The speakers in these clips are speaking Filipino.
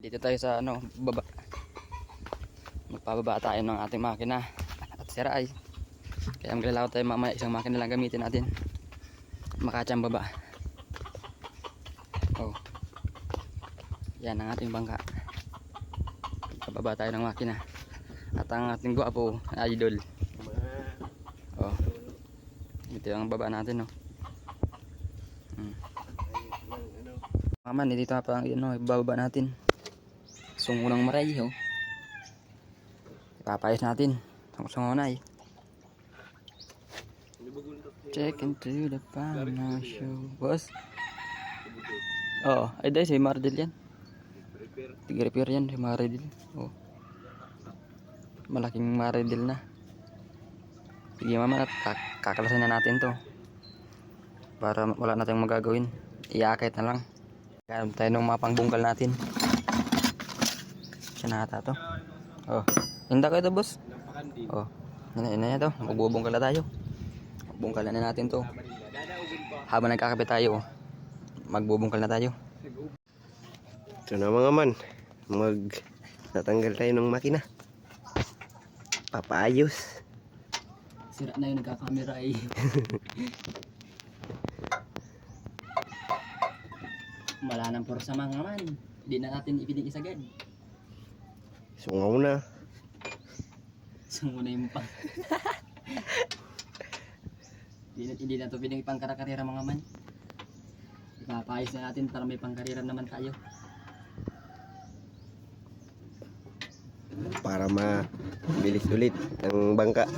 Dito tayo sa baba. Magpababa tayo ng ating makina at sira ay. Kaya maglalakad tayo mamaya, isang makina lang gamitin natin. Makatsang baba. Oh. Yan ang ating bangka. Pababa tayo ng makina. At ang ating guwapo, idol. Oh. Ito ang baba natin, no. Maman, dito pa ang ibababa natin. Sungunang maray, oh. Ipapayos natin. Sungunay. Check into the Pano Show. Boss? Oo. Ay dahil si Mardil yan. Tig-repair yan si Mardil. Oh. Malaking Mardil na. Sige mama, kakalasin na natin to. Para wala natin magagawin. Iakit na lang. Kaya tayo ng mga pangbungkal natin. Siya na ata to. Oh. Hinda kayo to, boss. Oh. Ina to. Magbubungkal na tayo. Bungkalan na natin to. Habang nagkakabit tayo, magbubungkal na tayo. Ito na mga man, natanggal tayo ng makina. Papaayos. Sira na yung nagkakamera eh. Wala nang porsa mga man. Hindi na natin ipiling isagad. Sungaw na. Sungaw na yung pang. Hindi na ito piling pangkara-karera mga man. Ipapayos na natin para may pangkarera naman tayo. Para mabilis ulit ang bangka.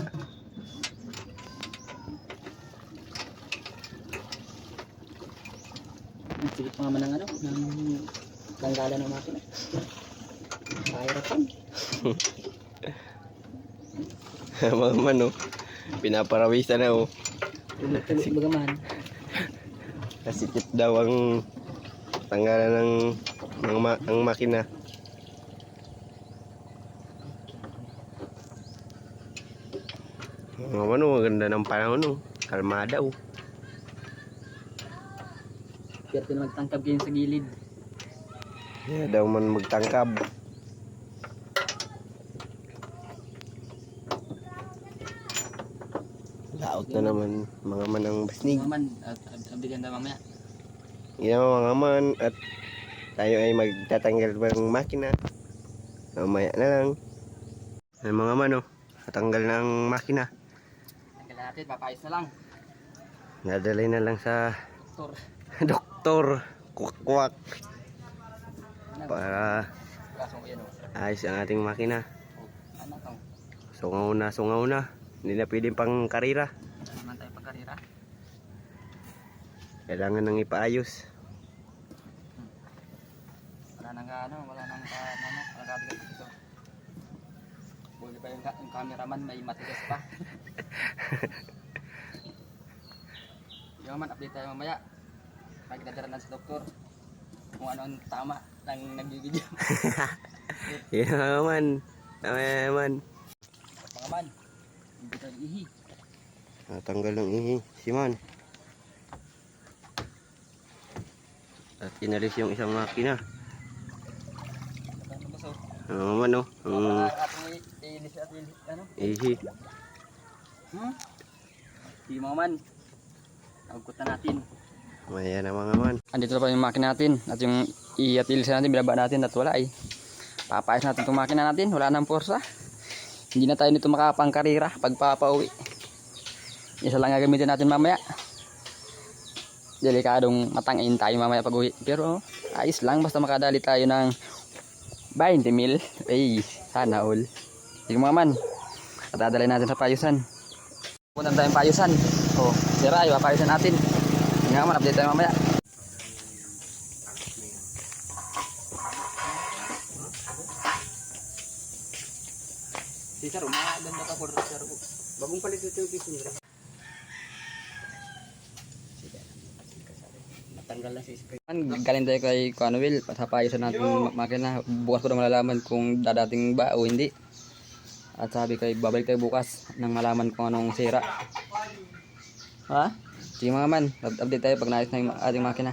Sulit pa naman ng ng tanggalan ng makina. Kahirapan. Mga man, oh. Pinaparawisan na, oh. Kasi bagaman. Kasikip daw ang tanggalan ng makina. Mga man, oh. Maganda ng panahon, oh. Kalmada, oh. Kaya magtangkab kayo sa gilid. Kaya daw man magtangkab. Laot na naman mga man ang basnig. Mga man, abdikan na mamaya. Yan mga man, at tayo ay magtatanggal ng makina. Mamaya na lang. Yan mga man, oh. Tatanggal ng makina. Tanggal natin, papayos na lang. Nadalay na lang sa Doktor. doktor. Kuwak-kuwak. Para ayos ang ating makina. Ano to? Sungaw na. Hindi na pwedeng pang karira. Naman tayo pang karera. Kailangan nang ipaayos. Wala nang kabigat dito. Buli pa yung cameraman, may matigas pa. Yung man, update tayo mamaya. Magdadara na sa doktor. Kung ano ang tama ng nagbibideo. Yan mga man. Tama man. Mga man, hindi tayo ihi. Natanggal ng ihi. Siman. At inalis yung isang makina. Ano ba so? Mga man, oh. Ilis at ilis, ano? Ihi. Sige mga man. Nagkut na natin. Maya na mga man. Andito na pa yung makina natin. At yung i-ilis natin, binaba natin at wala eh. Papayos natin itong makina natin. Wala nang porsa. Hindi na tayo nito makapangkarira pag papauwi. Isa lang gagamitin natin mamaya. Delikadong matangin tayo mamaya pag uwi. Pero ayos lang. Basta makadali tayo ng 20 mil. Ay, sana all. Sige mga man. At dadalhin natin sa payusan. Punta tayong payusan. O, sira. Ipapayusan natin. Nga man, update tayo mamaya. Si Sir, umaganda ka po Sir. Bagong palit ito yung piso nila. Matanggal na si spray. Galing tayo kay Will. Sa payusan natin makina. Bukas ko na malalaman kung dadating ba o hindi. At sabi kay babalik tayo bukas nang malaman kung anong sira. Ha? Sige mga man, update tayo pag naayos na yung ating makina.